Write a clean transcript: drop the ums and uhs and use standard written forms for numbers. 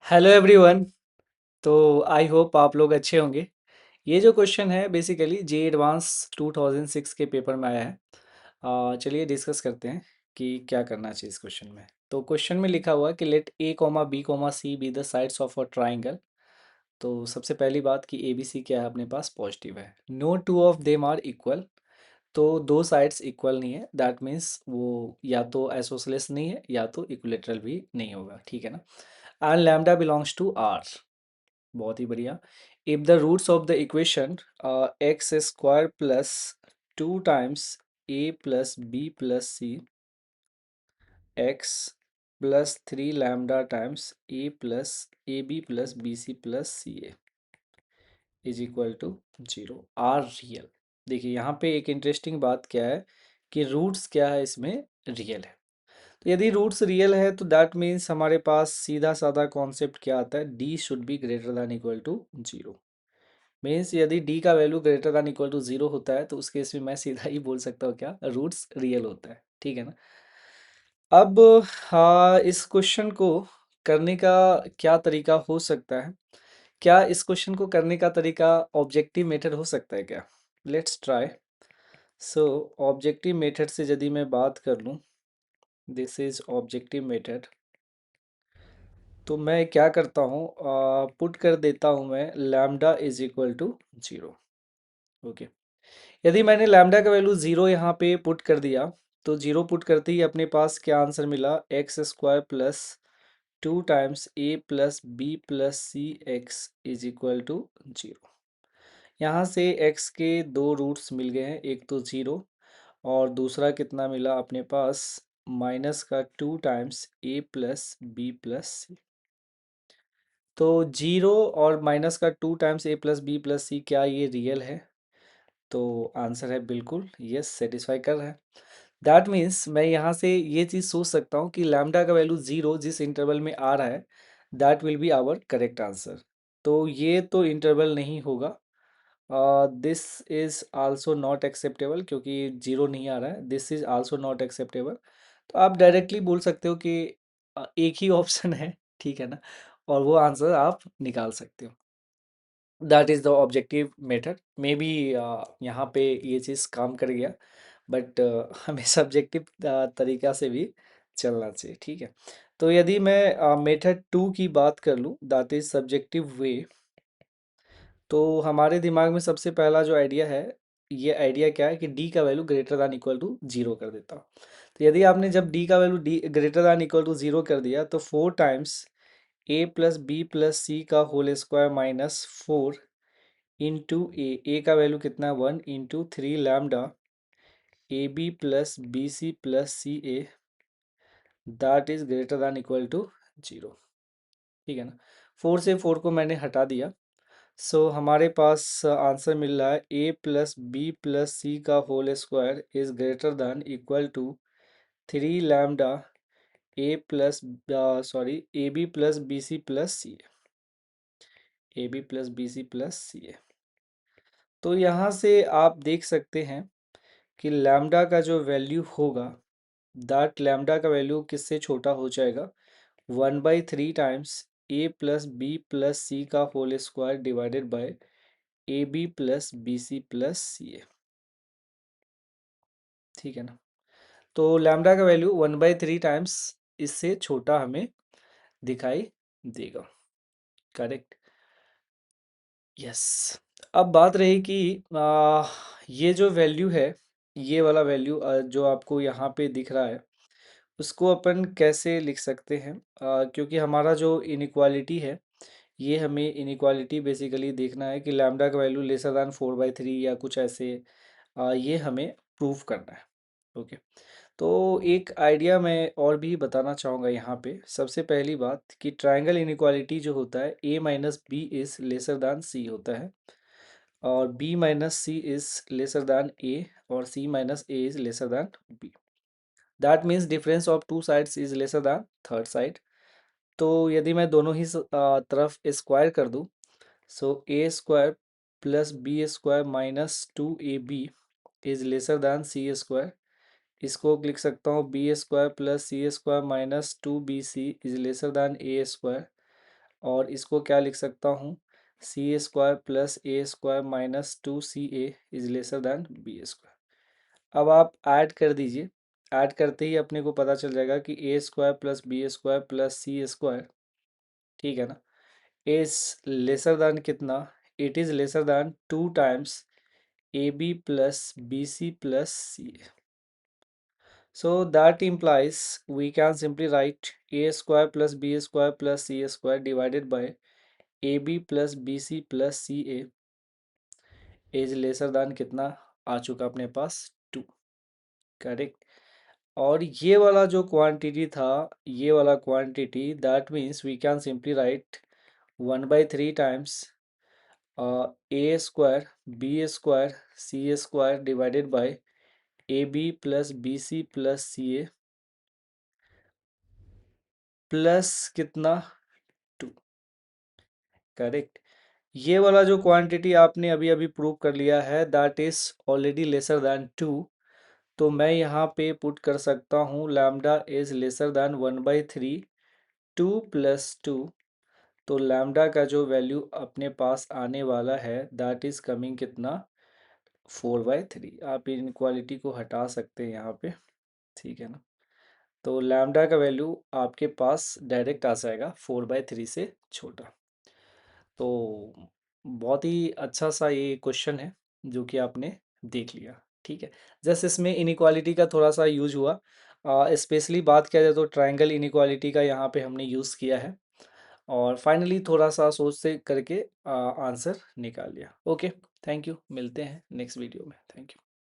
Hello everyone. तो I hope आप लोग अच्छे होंगे। ये जो क्वेश्चन है बेसिकली जे एडवांस 2006 के पेपर में आया है। चलिए डिस्कस करते हैं कि क्या करना चाहिए इस क्वेश्चन में। तो क्वेश्चन में लिखा हुआ है कि let a comma b comma c be the sides of a triangle. तो सबसे पहली बात कि ए बी सी क्या है अपने पास पॉजिटिव है। No two of them are equal. तो दो साइड्स इक्वल नहीं है, दैट मीन्स वो या तो आइसोसेलेस नहीं है या तो इक्विलेटरल भी नहीं होगा, ठीक है ना। And lambda belongs to R. बहुत ही बढ़िया। If the roots of the equation x square plus 2 times A plus B plus c x plus 3 lambda times A plus a B plus B C plus C a is equal to 0 are real. देखिए यहाँ पे एक interesting बात क्या है कि roots क्या है इसमें रियल है। तो यदि रूट्स रियल है तो दैट मीन्स हमारे पास सीधा साधा कॉन्सेप्ट क्या आता है, d should be greater than equal to 0। Means यदि डी का value greater than equal to 0 होता है तो उस केस में मैं सीधा ही बोल सकता हूँ क्या, रूट्स रियल होता है, ठीक है ना। अब हाँ, इस क्वेश्चन को करने का क्या तरीका हो सकता है। क्या इस क्वेश्चन को करने का तरीका ऑब्जेक्टिव मेथड हो सकता है क्या। Let's try. So objective method से यदि मैं बात कर लूँ, दिस इज ऑब्जेक्टिव मेथड। तो मैं क्या करता हूँ, पुट कर देता हूँ मैं lambda is equal to 0। Okay. यदि मैंने लैम्डा का वैल्यू 0 यहाँ पे पुट कर दिया तो 0 पुट करते ही अपने पास क्या आंसर मिला, x square plus 2 times A plus B plus c x is equal to 0। यहाँ से x के दो रूट्स मिल गए हैं, एक तो 0 और दूसरा कितना मिला अपने पास, माइनस का 2 टाइम्स ए प्लस बी प्लस सी। तो 0 और माइनस का 2 टाइम्स ए प्लस बी प्लस सी, क्या ये रियल है। तो आंसर है बिल्कुल यस, सेटिस्फाई कर रहा है। दैट मीन्स मैं यहाँ से ये चीज़ सोच सकता हूँ कि लैम्डा का वैल्यू 0 जिस इंटरवल में आ रहा है that will be our correct answer. तो ये तो इंटरवल नहीं होगा। This is also not acceptable क्योंकि 0 नहीं आ रहा है, this is also not acceptable. तो आप डायरेक्टली बोल सकते हो कि एक ही ऑप्शन है, ठीक है ना, और वो आंसर आप निकाल सकते हो। That is the objective method. May be यहाँ पे ये चीज़ काम कर गया, बट हमें सब्जेक्टिव तरीका से भी चलना चाहिए, ठीक है। तो यदि मैं मेथड 2 की बात कर लूँ, दैट इज़ सब्जेक्टिव वे। तो हमारे दिमाग में सबसे पहला जो आइडिया है, ये आइडिया क्या है कि डी का value greater than equal to 0 कर देता हूँ। तो यदि आपने जब डी का value d greater than equal to 0 कर दिया तो 4 टाइम्स ए प्लस बी प्लस सी का whole square minus 4 into a का वैल्यू कितना 1 into 3 lambda a B plus B C plus C a that is greater than equal to 0, ठीक है ना। 4 से 4 को मैंने हटा दिया। सो हमारे पास आंसर मिल रहा है ए प्लस बी प्लस सी का whole square is greater than equal to 3 lambda A plus sorry A B plus B C plus C A B plus B C plus C A. तो यहाँ से आप देख सकते हैं कि लैम्डा का जो वैल्यू होगा दैट लैम्डा का वैल्यू किससे छोटा हो जाएगा, 1/3 टाइम्स ए प्लस बी प्लस सी का whole square divided by A B plus B C plus C A, ठीक है ना। तो लैम्डा का वैल्यू 1/3 टाइम्स इससे छोटा हमें दिखाई देगा, करेक्ट। यस। अब बात रही कि ये जो वैल्यू है, ये वाला वैल्यू जो आपको यहाँ पे दिख रहा है उसको अपन कैसे लिख सकते हैं, क्योंकि हमारा जो इनइक्वालिटी है ये हमें इनइक्वालिटी बेसिकली देखना है कि लैम्डा का वैल्यू लेसर दैन 4/3 या कुछ ऐसे, ये हमें प्रूव करना है। ओके। तो एक आइडिया मैं और भी बताना चाहूँगा यहाँ पे। सबसे पहली बात कि ट्रायंगल इनइक्वालिटी जो होता है A minus B is lesser than C होता है, और B minus C is lesser than A, और C minus A is lesser than B. That means difference of two sides is lesser than third side. तो यदि मैं दोनों ही तरफ स्क्वायर कर दूं, so A square plus B square minus 2ab is lesser than C square. इसको लिख सकता हूँ B square plus C square minus 2bc is lesser than A square. और इसको क्या लिख सकता हूँ, C A square plus A square minus 2 CA is lesser than B square. अब आप ऐड कर दीजिए, ऐड करते ही अपने को पता चल जाएगा कि A square plus B square plus C square, ठीक है ना, इज लेसर दैन कितना, it is lesser than 2 times A B plus B C plus C A. So that implies we can simply write a square plus b square plus c square divided by ab plus bc plus ca is lesser than कितना आ चुका अपने पास 2, correct. और ये वाला जो quantity था, ये वाला quantity, that means we can simply write 1/3 times a square b square c square divided by A B plus B C plus C a plus कितना 2, करेक्ट। ये वाला जो क्वांटिटी आपने अभी अभी प्रूव कर लिया है that is already laser than 2, तो मैं यहाँ पे पुट कर सकता हूँ lambda is lesser then 1/3 2 plus 2। तो लैम्डा का जो वैल्यू अपने पास आने वाला है दैट इज कमिंग कितना, 4/3। आप इन इनक्वालिटी को हटा सकते हैं यहाँ पे, ठीक है ना। तो लैम्डा का वैल्यू आपके पास डायरेक्ट आ जाएगा 4/3 से छोटा। तो बहुत ही अच्छा सा ये क्वेश्चन है जो कि आपने देख लिया, ठीक है। जस्ट इसमें इनइक्वालिटी का थोड़ा सा यूज हुआ, स्पेशली बात किया जाए तो ट्रायंगल इनइक्वालिटी का यहाँ पे हमने यूज़ किया है, और फाइनली थोड़ा सा सोच से करके आंसर निकाल लिया। ओके, थैंक यू, मिलते हैं नेक्स्ट वीडियो में, थैंक यू।